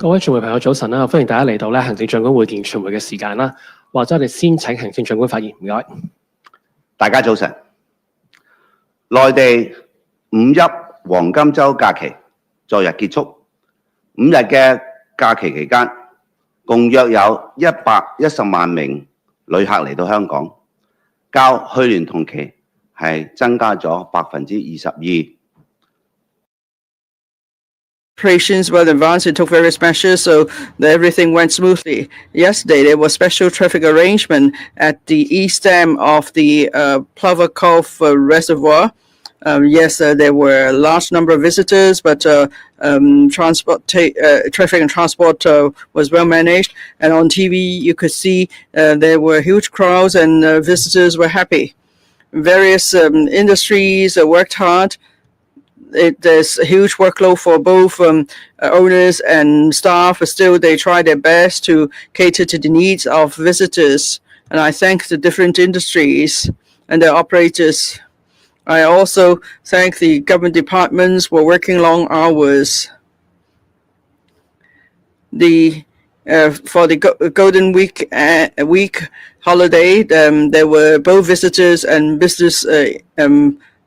各位傳媒朋友早晨啦，歡迎大家嚟到咧行政長官會見傳媒嘅時間啦。或者我哋先請行政長官發言，唔該。大家早晨。內地五一黃金週假期昨日結束，5日嘅假期期間，共約有110萬名旅客嚟到香港，較去年同期係增加咗22%。Operations well advanced. It took various measures so that everything went smoothly. Yesterday, there was special traffic arrangement at the east dam of the Plover Cove Reservoir. There were a large number of visitors, but traffic and transport was well managed. And on TV, you could see there were huge crowds and visitors were happy. Various industries worked hard. There's a huge workload for both owners and staff, but still they try their best to cater to the needs of visitors. And I thank the different industries and their operators. I also thank the government departments for working long hours. For the Golden Week holiday, there were both visitors and business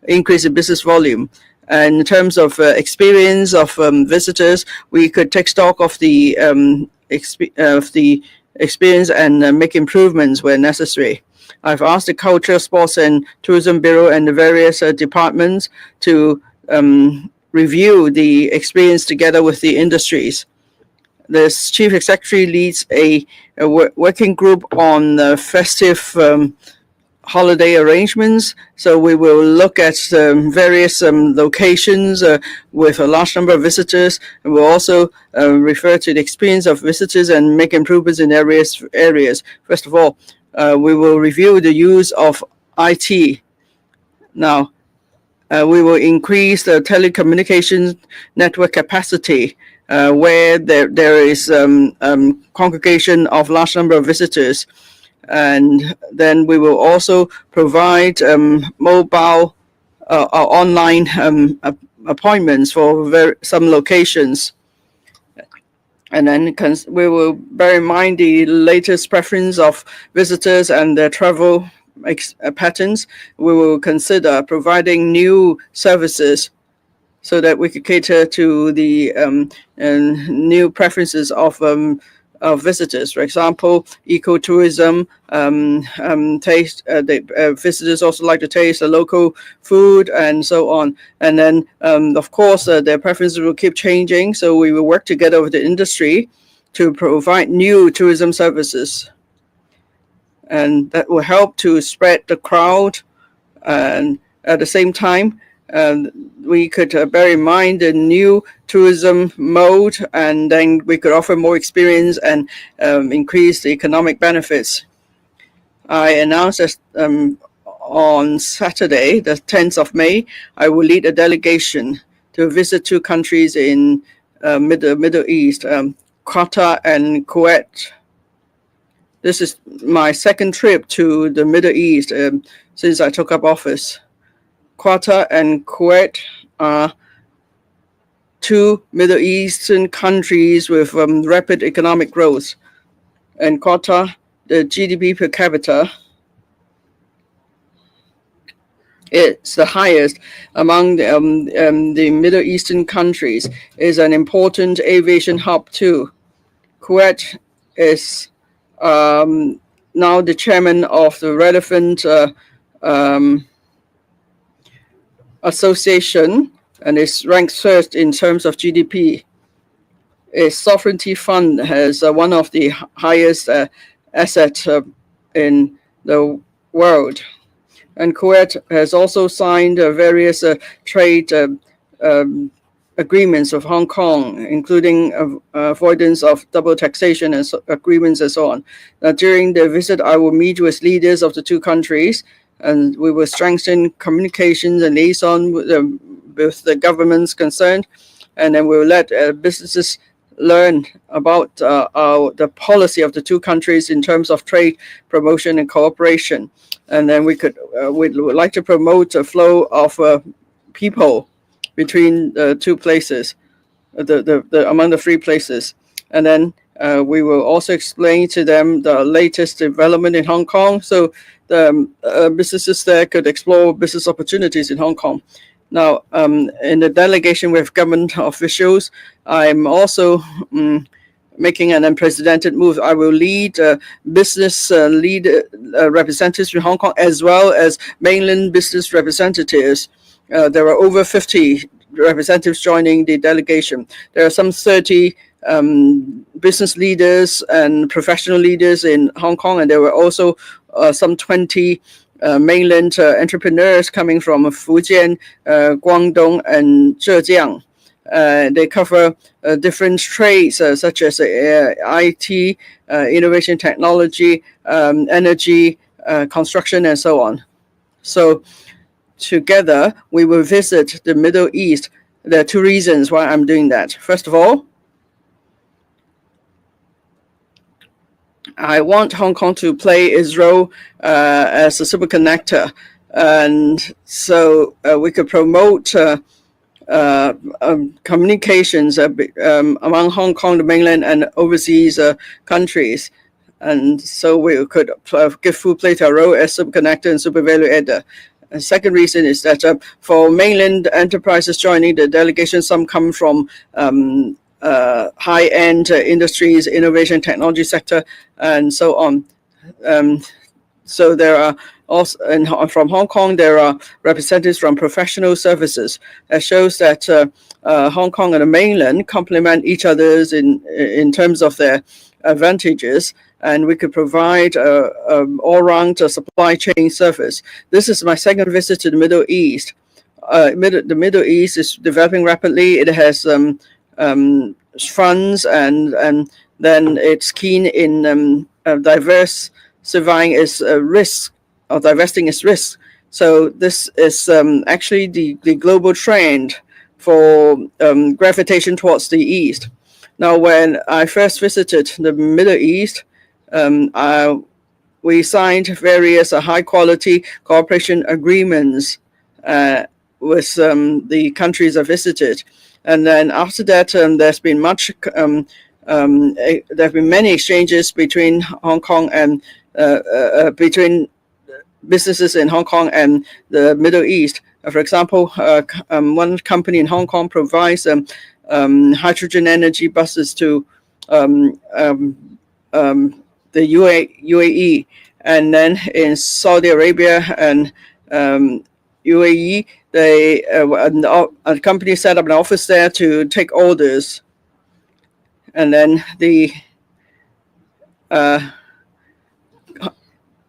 increase in business volume. And in terms of experience of visitors, we could take stock of the experience and make improvements where necessary. I've asked the Culture, Sports and Tourism Bureau and the various departments to review the experience together with the industries. The Chief Executive leads a working group on festive holiday arrangements. So we will look at various locations with a large number of visitors, and we'll also refer to the experience of visitors and make improvements in various areas. First of all, we will review the use of IT. Now, we will increase the telecommunications network capacity where there is congregation of large number of visitors. And then we will also provide mobile or online appointments for some locations. And then we will bear in mind the latest preference of visitors and their travel patterns. We will consider providing new services so that we could cater to the new preferences of visitors. For example, ecotourism, visitors also like to taste the local food and so on. And then, of course, their preferences will keep changing. So we will work together with the industry to provide new tourism services. And that will help to spread the crowd. And at the same time, we could bear in mind the new tourism mode, and then we could offer more experience and increase the economic benefits. I announced that on Saturday, the 10th of May, I will lead a delegation to visit two countries in Middle East, Qatar and Kuwait. This is my second trip to the Middle East since I took up office. Qatar and Kuwait are two Middle Eastern countries with rapid economic growth. And Qatar, the GDP per capita, it's the highest among the Middle Eastern countries. Is an important aviation hub too. Kuwait is now the chairman of the relevant association and is ranked third in terms of GDP. Its sovereignty fund has one of the highest assets in the world. And Kuwait has also signed various trade agreements with Hong Kong, including avoidance of double taxation and agreements and so on. During the visit, I will meet with leaders of the two countries, and we will strengthen communications and liaison with the governments concerned, and then we will let businesses learn about the policy of the two countries in terms of trade promotion and cooperation. And then we'd like to promote a flow of people between the two places, among the three places. And then we will also explain to them the latest development in Hong Kong, so the businesses there could explore business opportunities in Hong Kong. Now, in the delegation with government officials, I'm also making an unprecedented move. I will lead business representatives from Hong Kong as well as mainland business representatives. There are over 50 representatives joining the delegation. There are some 30 business leaders and professional leaders in Hong Kong, and there were also some 20 mainland entrepreneurs coming from Fujian, Guangdong, and Zhejiang. They cover different trades such as IT, innovation technology, energy, construction, and so on. So together, we will visit the Middle East. There are two reasons why I'm doing that. First of all, I want Hong Kong to play its role as a superconnector, and so we could promote communications among Hong Kong, the mainland, and overseas countries. And so we could give full play to our role as superconnector and super value adder. The second reason is that for mainland enterprises joining the delegation, some come from high-end industries, innovation, technology sector, and so on. So there are also, from Hong Kong, there are representatives from professional services. That shows that Hong Kong and the mainland complement each other's in terms of their advantages, and we could provide all-round supply chain service. This is my second visit to the Middle East. The Middle East is developing rapidly. It has funds, and then it's keen in diversifying its risk or divesting its risk. So this is actually the global trend for gravitation towards the East. Now, when I first visited the Middle East, we signed various high-quality cooperation agreements with the countries I visited. And then after that, there's been there have been many exchanges between Hong Kong and between businesses in Hong Kong and the Middle East. For example, one company in Hong Kong provides hydrogen energy buses to the UAE, and then in Saudi Arabia and UAE, a company set up an office there to take orders, and then the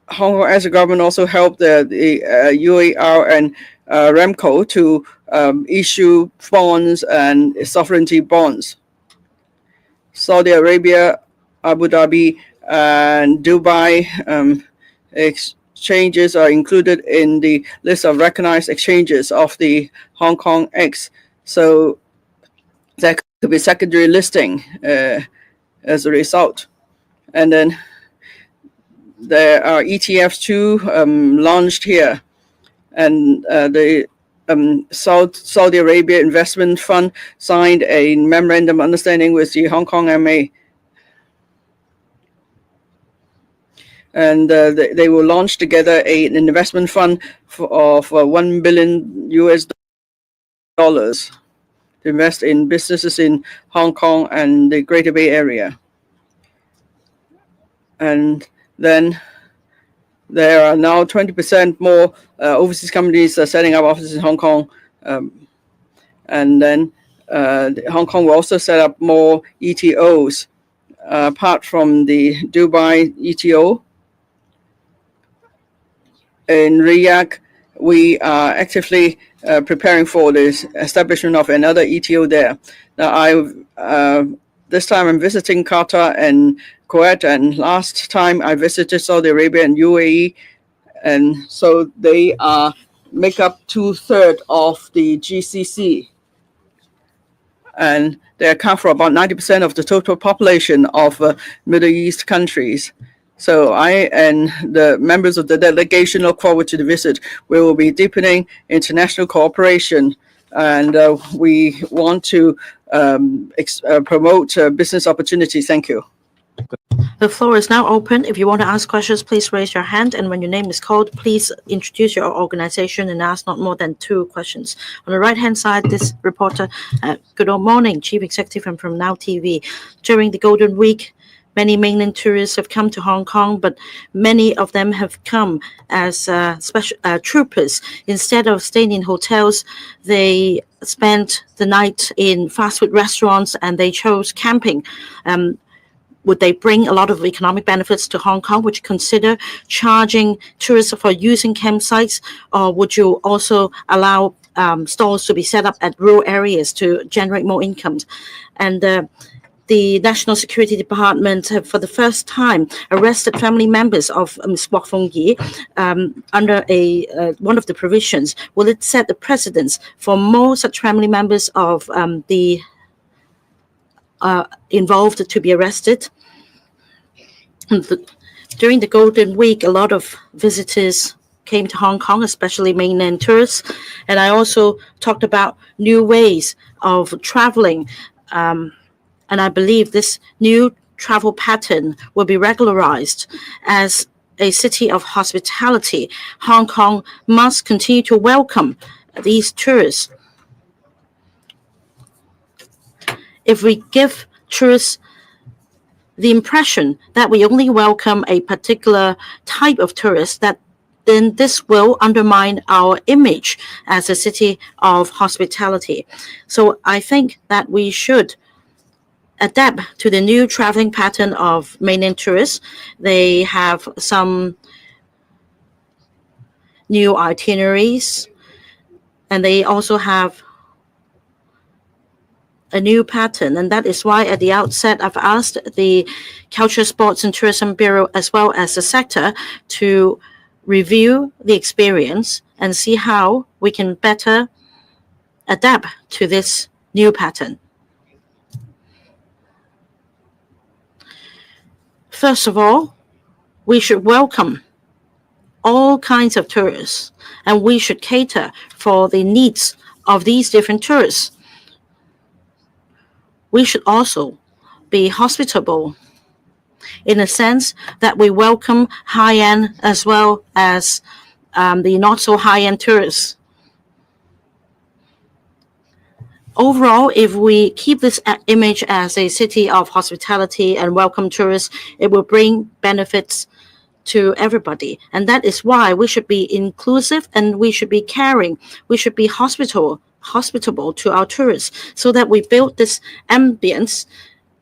Hong Kong as a government also helped the UAR and Ramco to issue bonds and sovereignty bonds. Saudi Arabia, Abu Dhabi, and Dubai exchanges are included in the list of recognized exchanges of the Hong Kong X. So there could be secondary listing as a result. And then there are ETFs too launched here. And the Saudi Arabia Investment Fund signed a memorandum of understanding with the Hong Kong MA. And they will launch together an investment fund of $1 billion to invest in businesses in Hong Kong and the Greater Bay Area. And then there are now 20% more overseas companies setting up offices in Hong Kong. And then Hong Kong will also set up more ETOs apart from the Dubai ETO. In Riyadh, we are actively preparing for the establishment of another ETO there. Now, this time I'm visiting Qatar and Kuwait, and last time I visited Saudi Arabia and UAE, and so they make up 2/3 of the GCC, and they account for about 90% of the total population of Middle East countries. So I and the members of the delegation look forward to the visit. We will be deepening international cooperation and we want to promote business opportunities. Thank you. The floor is now open. If you want to ask questions, please raise your hand, and when your name is called, please introduce your organization and ask not more than 2 questions. On the right-hand side, this reporter, good morning, Chief Executive, I'm from Now TV. During the Golden Week, many mainland tourists have come to Hong Kong, but many of them have come as special troopers. Instead of staying in hotels, they spent the night in fast food restaurants and they chose camping. Would they bring a lot of economic benefits to Hong Kong? Would you consider charging tourists for using campsites, or would you also allow stalls to be set up at rural areas to generate more income? And the National Security Department have, for the first time, arrested family members of Ms. Kwok Fong Yi under one of the provisions. Will it set the precedence for more such family members of the involved to be arrested? During the Golden Week, a lot of visitors came to Hong Kong, especially mainland tourists. And I also talked about new ways of traveling. And I believe this new travel pattern will be regularized. As a city of hospitality, Hong Kong must continue to welcome these tourists. If we give tourists the impression that we only welcome a particular type of tourist, then this will undermine our image as a city of hospitality. So I think that we should adapt to the new traveling pattern of mainland tourists. They have some new itineraries, and they also have a new pattern, and that is why at the outset I've asked the Culture, Sports and Tourism Bureau as well as the sector to review the experience and see how we can better adapt to this new pattern. First of all, we should welcome all kinds of tourists, and we should cater for the needs of these different tourists. We should also be hospitable in the sense that we welcome high-end as well as the not-so-high-end tourists. Overall, if we keep this image as a city of hospitality and welcome tourists, it will bring benefits to everybody. And that is why we should be inclusive and we should be caring. We should be hospitable to our tourists so that we build this ambience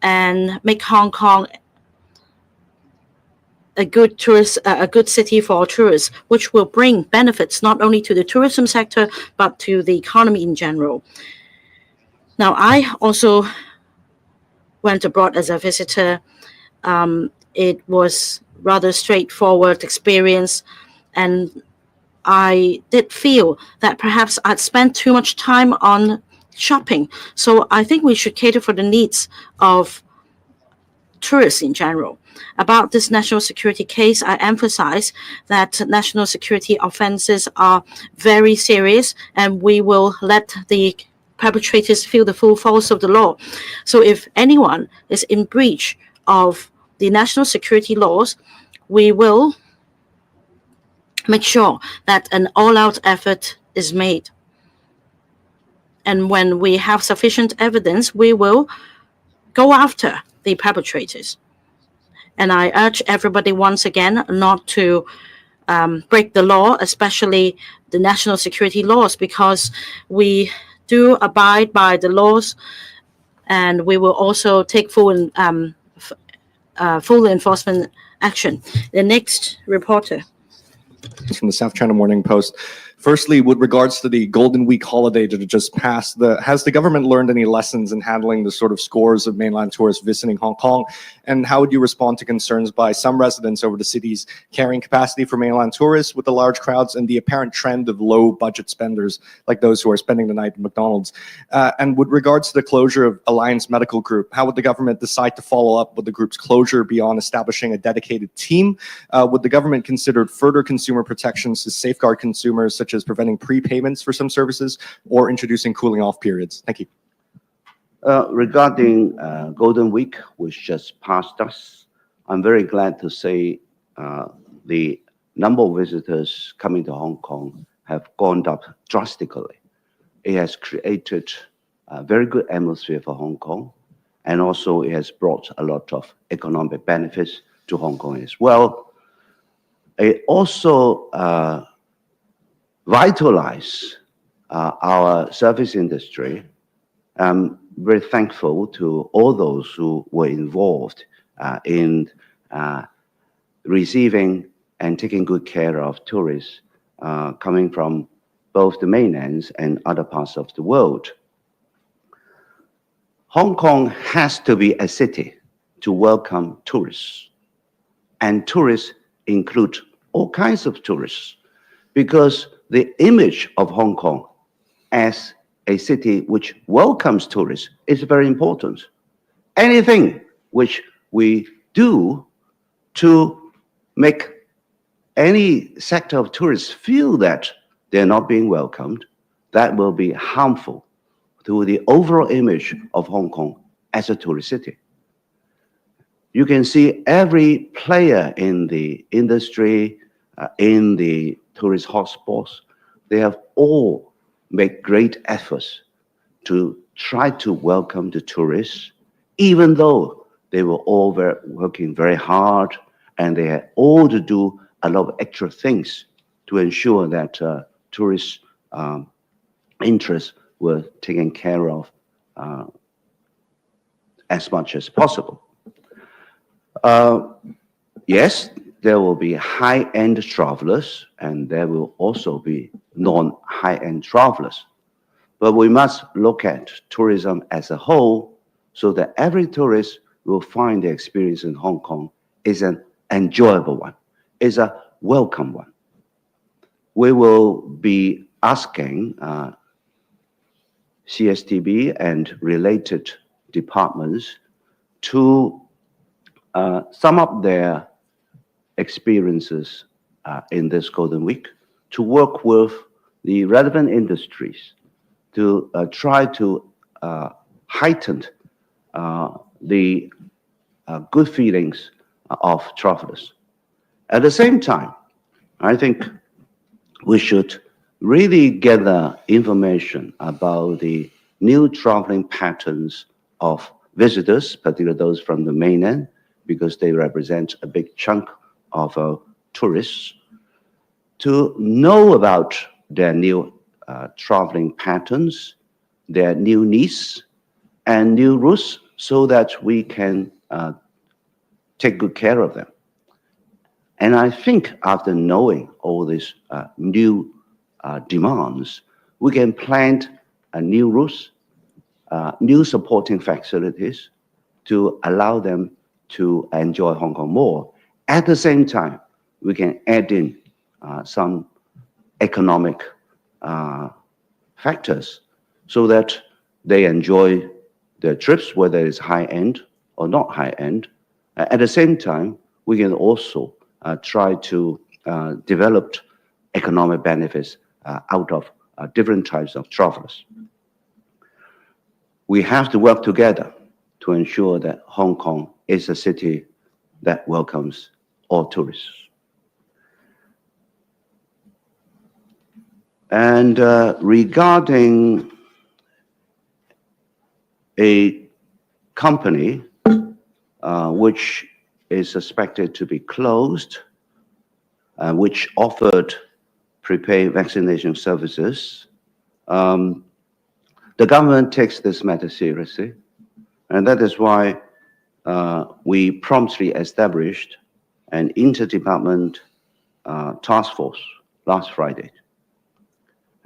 and make Hong Kong a good city for tourists, which will bring benefits not only to the tourism sector, but to the economy in general. Now, I also went abroad as a visitor. It was rather straightforward experience, and I did feel that perhaps I'd spent too much time on shopping. So I think we should cater for the needs of tourists in general. About this national security case, I emphasize that national security offenses are very serious, and we will let the perpetrators feel the full force of the law. So if anyone is in breach of the national security laws, we will make sure that an all-out effort is made. And when we have sufficient evidence, we will go after the perpetrators. And I urge everybody once again not to break the law, especially the national security laws, because we do abide by the laws, and we will also take full enforcement action. The next reporter. From the South China Morning Post. Firstly, with regards to the Golden Week holiday that just passed, has the government learned any lessons in handling the sort of scores of mainland tourists visiting Hong Kong? And how would you respond to concerns by some residents over the city's carrying capacity for mainland tourists with the large crowds and the apparent trend of low budget spenders like those who are spending the night at McDonald's? And with regards to the closure of Alliance Medical Group, how would the government decide to follow up with the group's closure beyond establishing a dedicated team? Would the government consider further consumer protections to safeguard consumers, such such as preventing prepayments for some services or introducing cooling off periods? Thank you. Regarding Golden Week, which just passed us, I'm very glad to say the number of visitors coming to Hong Kong have gone up drastically. It has created a very good atmosphere for Hong Kong, and also it has brought a lot of economic benefits to Hong Kong as well. It also vitalized our service industry. I'm very thankful to all those who were involved in receiving and taking good care of tourists coming from both the mainlands and other parts of the world. Hong Kong has to be a city to welcome tourists. And tourists include all kinds of tourists, because the image of Hong Kong as a city which welcomes tourists is very important. Anything which we do to make any sector of tourists feel that they're not being welcomed, that will be harmful to the overall image of Hong Kong as a tourist city. You can see every player in the industry, in the tourist hotspots, they have all made great efforts to try to welcome the tourists, even though they were all working very hard and they had all to do a lot of extra things to ensure that tourists' interests were taken care of as much as possible. Yes, there will be high-end travelers, and there will also be non-high-end travelers. But we must look at tourism as a whole so that every tourist will find the experience in Hong Kong is an enjoyable one, is a welcome one. We will be asking CSTB and related departments to sum up their experiences in this Golden Week, to work with the relevant industries to try to heighten the good feelings of travelers. At the same time, I think we should really gather information about the new traveling patterns of visitors, particularly those from the mainland, because they represent a big chunk of tourists, to know about their new traveling patterns, their new needs, and new routes, so that we can take good care of them. And I think after knowing all these new demands, we can plan new routes, new supporting facilities to allow them to enjoy Hong Kong more. At the same time, we can add in some economic factors so that they enjoy their trips, whether it's high-end or not high-end. At the same time, we can also try to develop economic benefits out of different types of travelers. We have to work together to ensure that Hong Kong is a city that welcomes all tourists. And regarding a company which is suspected to be closed, which offered prepaid vaccination services, the government takes this matter seriously, and that is why we promptly established an interdepartment task force last Friday.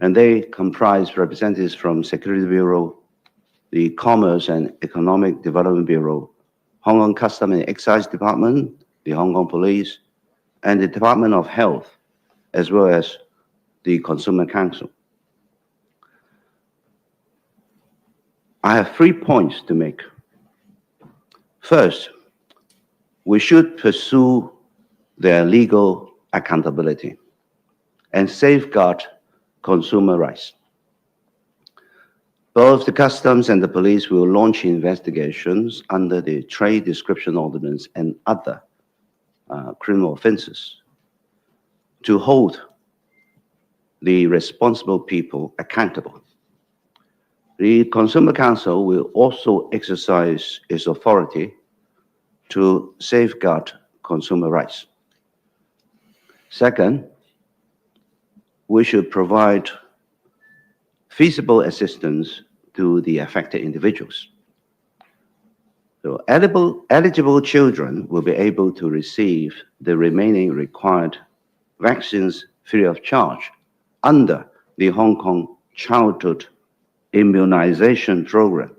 And they comprise representatives from Security Bureau, the Commerce and Economic Development Bureau, Hong Kong Customs and Excise Department, the Hong Kong Police, and the Department of Health, as well as the Consumer Council. I have 3 points to make. First, we should pursue their legal accountability and safeguard consumer rights. Both the customs and the police will launch investigations under the Trade Description Ordinance and other criminal offenses to hold the responsible people accountable. The Consumer Council will also exercise its authority to safeguard consumer rights. Second, we should provide feasible assistance to the affected individuals. So eligible children will be able to receive the remaining required vaccines free of charge under the Hong Kong Childhood Immunization Program,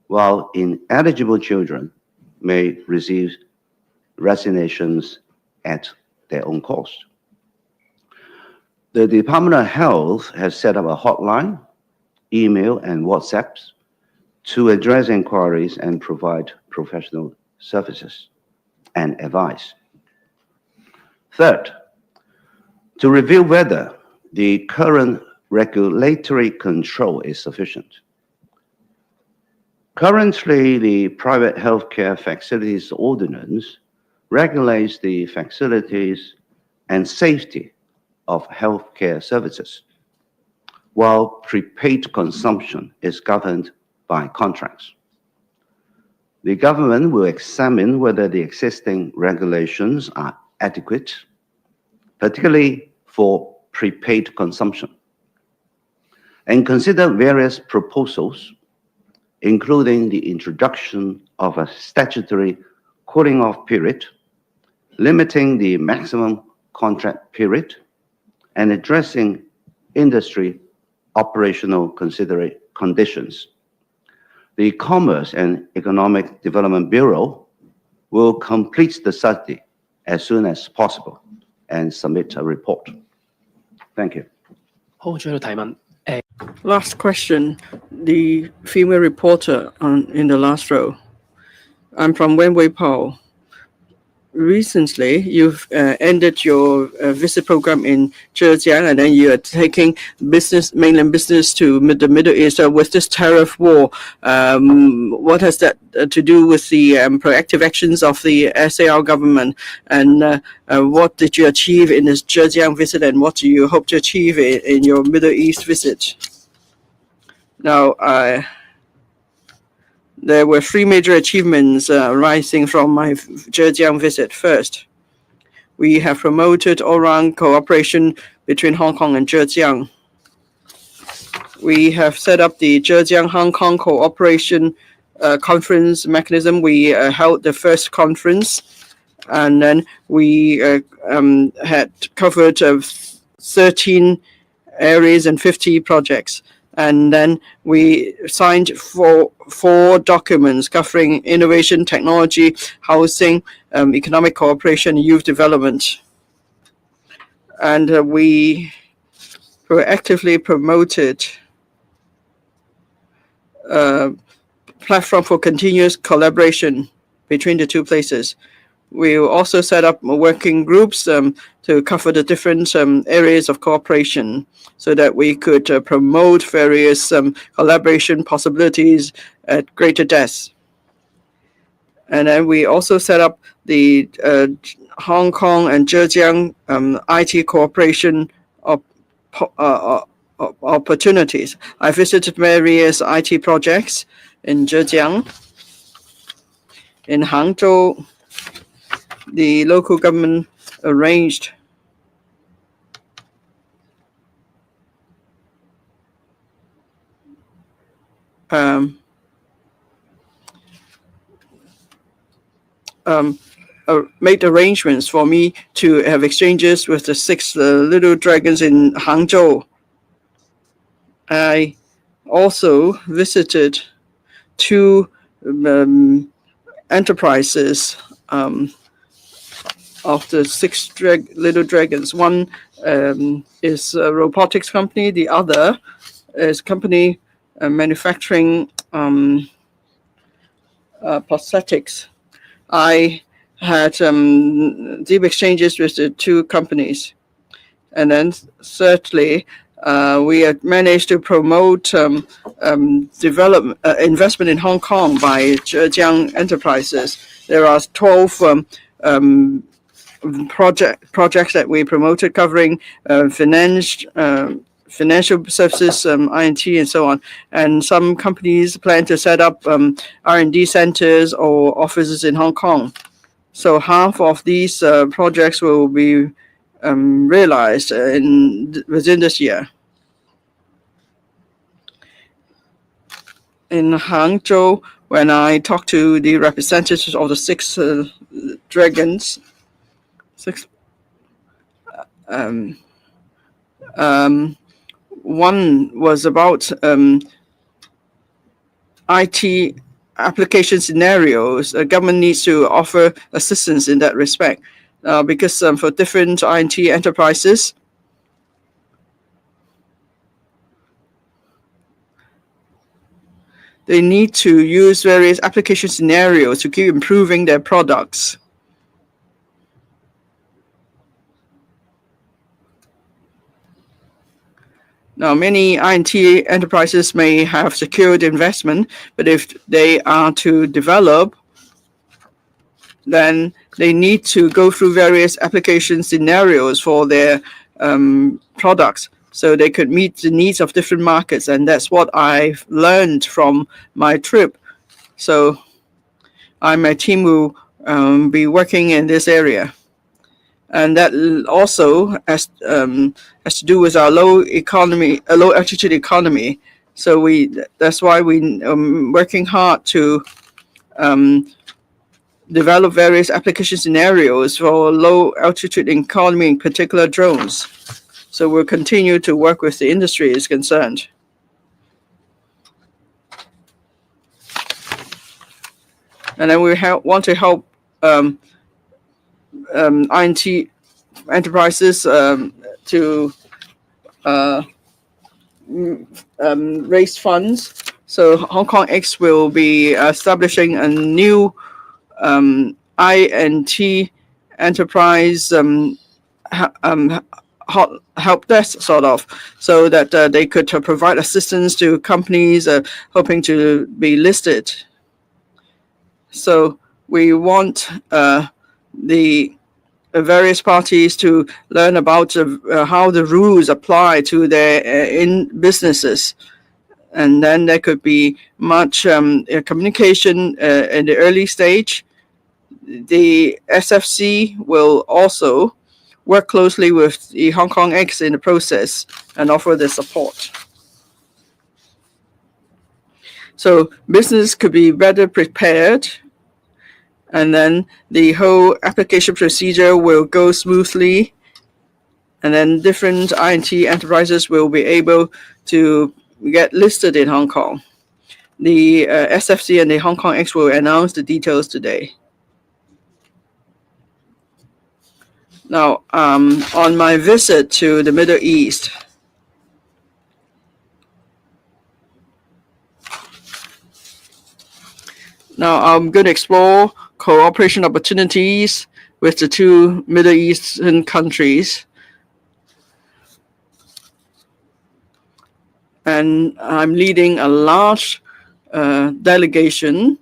while ineligible children may receive vaccinations at their own cost. The Department of Health has set up a hotline, email, and WhatsApps to address inquiries and provide professional services and advice. Third, to review whether the current regulatory control is sufficient. Currently, the Private Healthcare Facilities Ordinance regulates the facilities and safety of healthcare services, while prepaid consumption is governed by contracts. The government will examine whether the existing regulations are adequate, particularly for prepaid consumption, and consider various proposals, including the introduction of a statutory cooling-off period, limiting the maximum contract period, and addressing industry operational conditions. The Commerce and Economic Development Bureau will complete the study as soon as possible and submit a report. Thank you. 好，最後提問。 Last question, the female reporter in the last row. I'm from Wenwei Po. Recently, you've ended your visit program in Zhejiang, and then you are taking mainland business to the Middle East. With this tariff war, what has that to do with the proactive actions of the SAR government? And what did you achieve in this Zhejiang visit, and what do you hope to achieve in your Middle East visit? Now, there were three major achievements arising from my Zhejiang visit. First, we have promoted all-round cooperation between Hong Kong and Zhejiang. We have set up the Zhejiang-Hong Kong Cooperation Conference mechanism. We held the first conference, and then we had covered 13 areas and 50 projects. And then we signed four documents covering innovation, technology, housing, economic cooperation, and youth development. And we proactively promoted a platform for continuous collaboration between the two places. We will also set up working groups to cover the different areas of cooperation so that we could promote various collaboration possibilities at greater depth. And then we also set up the Hong Kong and Zhejiang IT cooperation opportunities. I visited various IT projects in Zhejiang. In Hangzhou, the local government arranged made arrangements for me to have exchanges with the 6 little dragons in Hangzhou. I also visited 2 enterprises of the 6 little dragons. One is a robotics company. The other is a company manufacturing prosthetics. I had deep exchanges with the 2 companies. And then thirdly, we had managed to promote development investment in Hong Kong by Zhejiang enterprises. There are 12 projects that we promoted covering financial services, INT, and so on. And some companies plan to set up R&D centers or offices in Hong Kong. So half of these projects will be realized within this year. In Hangzhou, when I talked to the representatives of the six dragons, one was about IT application scenarios. The government needs to offer assistance in that respect because for different IT enterprises, they need to use various application scenarios to keep improving their products. Now, many INT enterprises may have secured investment, but if they are to develop, then they need to go through various application scenarios for their products, so they could meet the needs of different markets. And that's what I've learned from my trip. So my team will be working in this area. And that also has to do with our low altitude economy. So that's why we working hard to develop various application scenarios for low altitude economy, in particular drones. So we'll continue to work with the industry is concerned. And then we want to help INT enterprises to raise funds. So Hong Kong X will be establishing a new INT enterprise help desk, sort of, so that they could provide assistance to companies hoping to be listed. So we want the various parties to learn about how the rules apply to their businesses. And then there could be much communication in the early stage. The SFC will also work closely with the Hong Kong X in the process and offer the support. So business could be better prepared, and then the whole application procedure will go smoothly, and then different INT enterprises will be able to get listed in Hong Kong. The SFC and the Hong Kong X will announce the details today. Now, on my visit to the Middle East, now I'm going to explore cooperation opportunities with the two Middle Eastern countries. And I'm leading a large delegation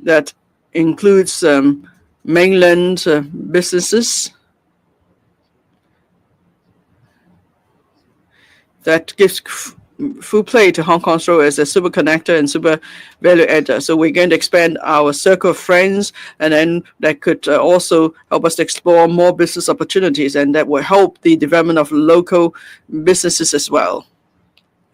that includes mainland businesses that gives full play to Hong Kong's role as a super connector and super value adder. So we're going to expand our circle of friends, and then that could also help us to explore more business opportunities, and that will help the development of local businesses as well.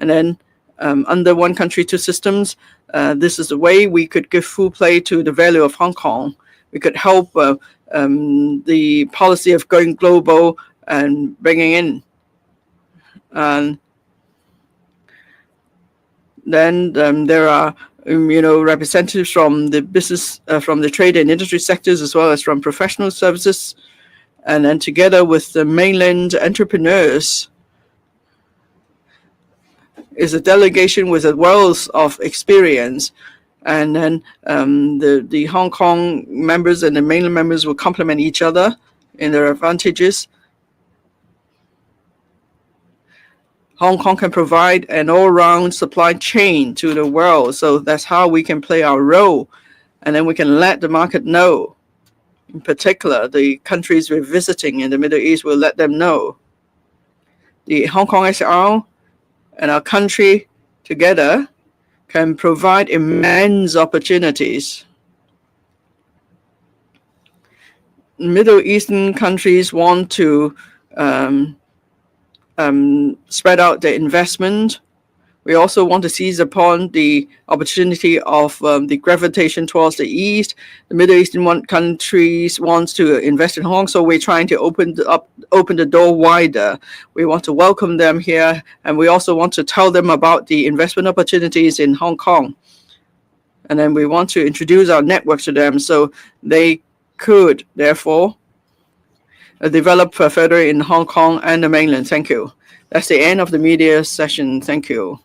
And then under one country, two systems, this is the way we could give full play to the value of Hong Kong. We could help the policy of going global and bringing in. And then there are representatives from the business, from the trade and industry sectors, as well as from professional services. And then together with the mainland entrepreneurs is a delegation with a wealth of experience. And then the Hong Kong members and the mainland members will complement each other in their advantages. Hong Kong can provide an all-round supply chain to the world. So that's how we can play our role. And then we can let the market know. In particular, the countries we're visiting in the Middle East will let them know. The Hong Kong SAR and our country together can provide immense opportunities. Middle Eastern countries want to spread out their investment. We also want to seize upon the opportunity of the gravitation towards the east. The Middle Eastern countries want to invest in Hong Kong, so we're trying to open the door wider. We want to welcome them here, and we also want to tell them about the investment opportunities in Hong Kong. And then we want to introduce our networks to them so they could, therefore, develop further in Hong Kong and the mainland. Thank you. That's the end of the media session. Thank you.